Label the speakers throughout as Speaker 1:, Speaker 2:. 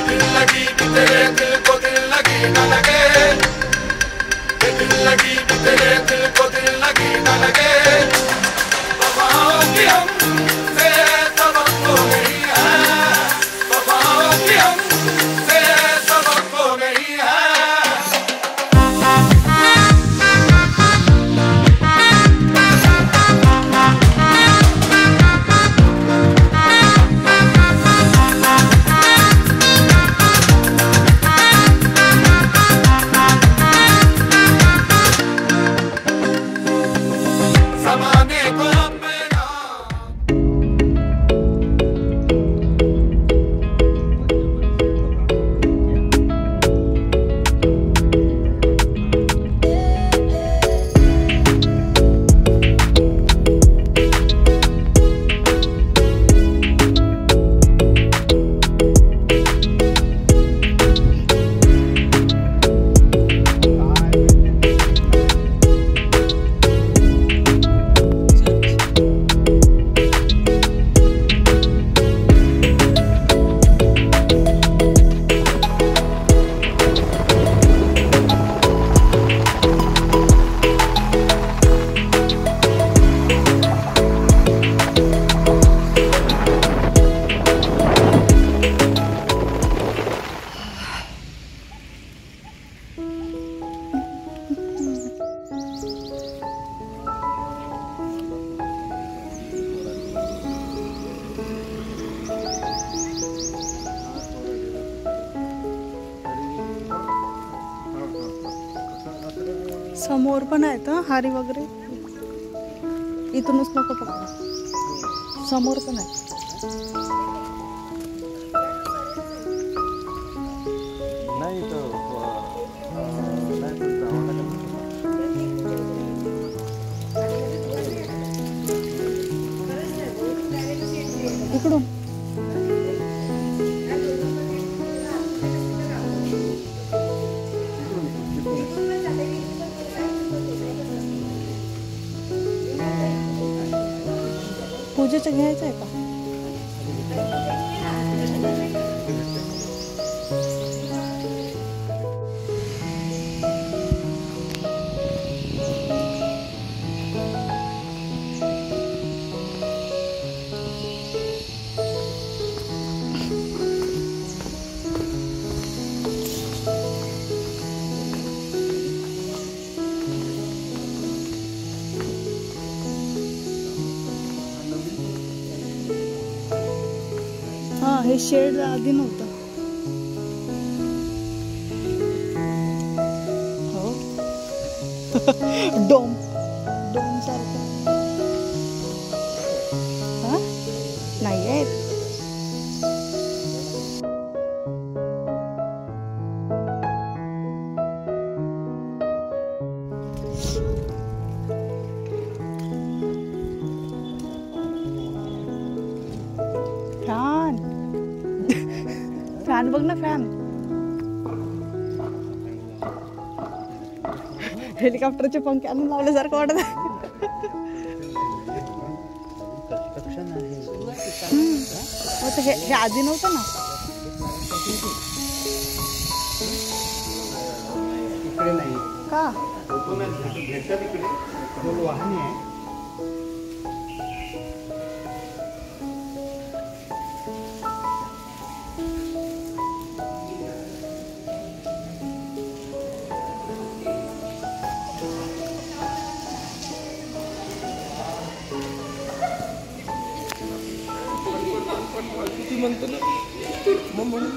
Speaker 1: दिल लगी कि तेरे दिल को दिल लगी न लगे, दिल लगी कि तेरे दिल को दिल लगी न लगे। वफाओं की हमसे सबक खो गई है, वफाओं की हमसे सबक खो गई है। ज़माने को अपना
Speaker 2: समोर पण आहेत हारी वगैरे, इथूनच नको पकडा, समोर पण आहे.
Speaker 3: नाही तर
Speaker 2: इकडून पूजेचं घ्यायचं आहे का? हे शेड आधी नव्हतं. हो डोम सारखं नाही आहेत. फॅन बघ ना, फॅन हेलिकॉप्टरचे पंखे आणून लावल्यासारखं वाटत. हे आधी नव्हतं ना. का
Speaker 4: वाहने आहे.
Speaker 3: म्हणतो ना मग म्हणून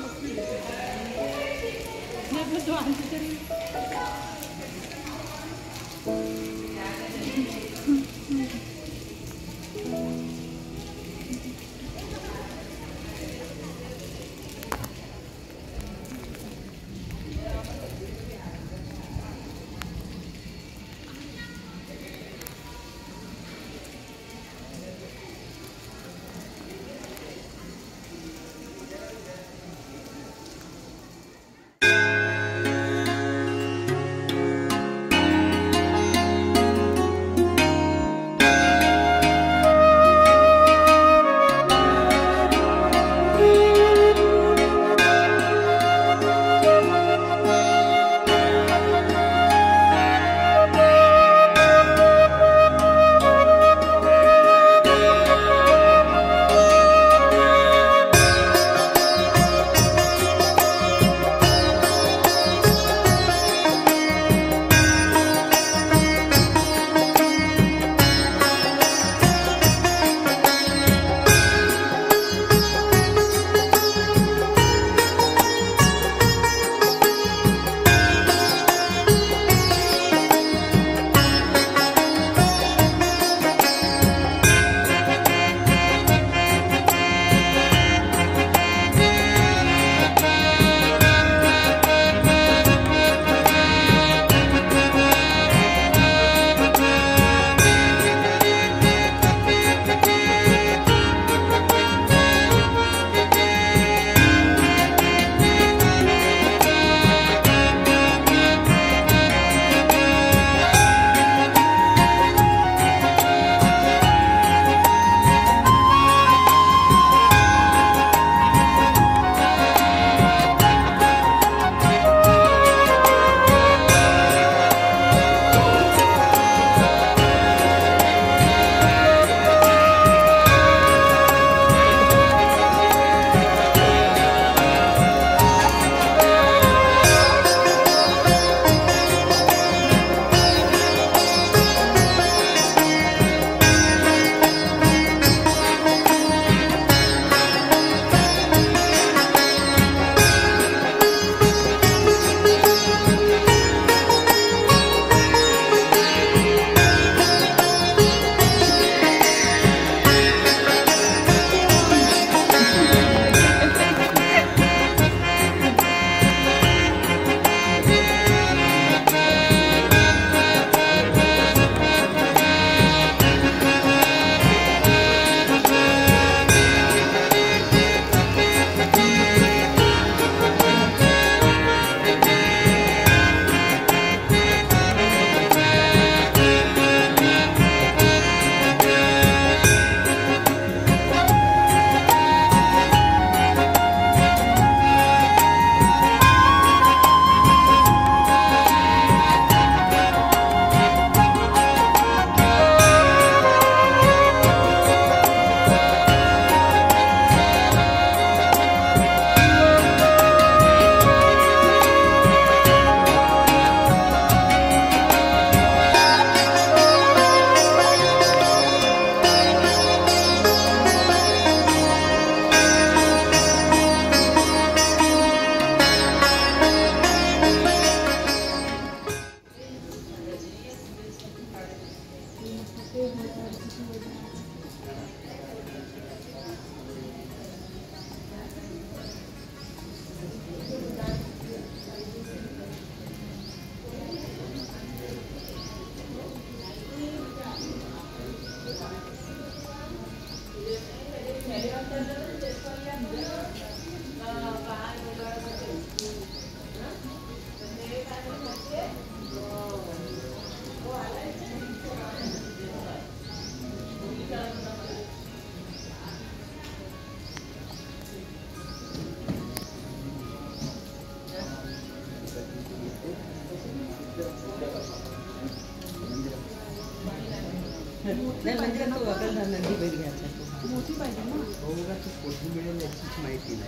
Speaker 2: मोठी पाहिजे ना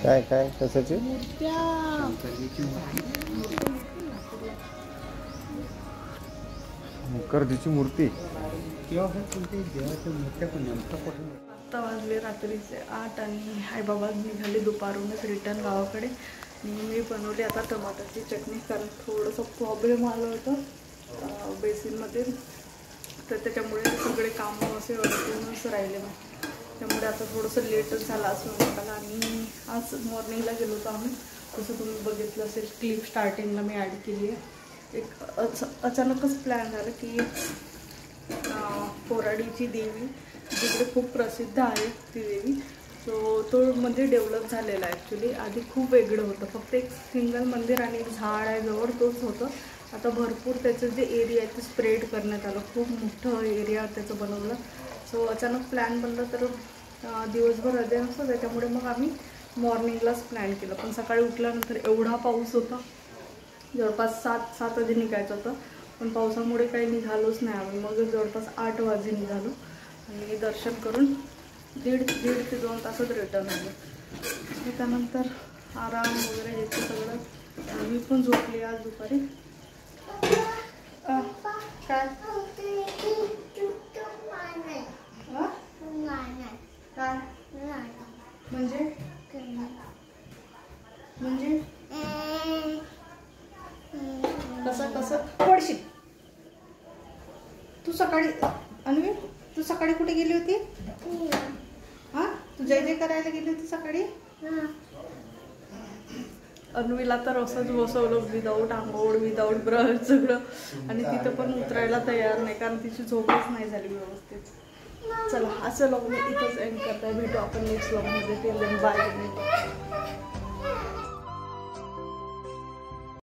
Speaker 3: काय काय कशाची
Speaker 2: मूर्त्या.
Speaker 3: कर्दीची मूर्ती.
Speaker 2: आत्ता वाजले रात्रीचे 8 आणि आईबाबा निघाले दुपारूनच रिटर्न गावाकडे. मी बनवली आता टमाटरची चटणी, कारण थोडंसं प्रॉब्लेम आला होता बेसिनमध्ये, तर त्याच्यामुळे सगळे कामं असे अडकूनच राहिले मग. त्यामुळे आता थोडंसं लेटच झालं असं म्हणाला. आणि आज मॉर्निंगला गेलो होतो आम्ही, तसं तुम्ही बघितलं असेल क्लिप स्टार्टिंगला मी ॲड केली आहे. एक अचानकच प्लॅन झालं की कोराडीची देवी जिकडे खूप प्रसिद्ध आहे ती देवी, तो म्हणजे डेव्हलप झालेला आहे ॲक्च्युली. आधी खूप वेगळं होतं, फक्त एक सिंगल मंदिर आणि एक झाड आहे जवळ, तोच होतं. आता भरपूर त्याचं जे एरिया आहे ते स्प्रेड करण्यात आलं, खूप मोठं एरिया त्याचं बनवलं. सो अचानक प्लॅन बनलं तर दिवसभर रजा नसतं, त्याच्यामुळे मग आम्ही मॉर्निंगलाच प्लॅन केलं. पण सकाळी उठल्यानंतर एवढा पाऊस होता, जवळपास 7 वाजे निघायचं होतं, पण पावसामुळे काही निघालोच नाही आम्ही. मग जवळपास 8 वाजे निघालो आणि दर्शन करून दीड ते 2 तासात रिटर्न आलो. त्यानंतर आराम वगैरे यायचं सगळं. मी पण झोपली आज दुपारी. काय काय म्हणजे कसं पडशील तू सकाळी. अन्वी तू सकाळी कुठे गेली होती? हा तू जय जय करायला गेली होती सकाळी? अन्वीला तर असंच बसवलं विदाऊट आंघोळ, विदाऊट ब्रश सगळं, आणि तिथं पण उतरायला तयार नाही, कारण तिची झोपच नाही झाली व्यवस्थित. चला असं लॉग मी इथंच एंड करताय. भेटू आपण नेक्स्ट लॉगमध्ये. बाय.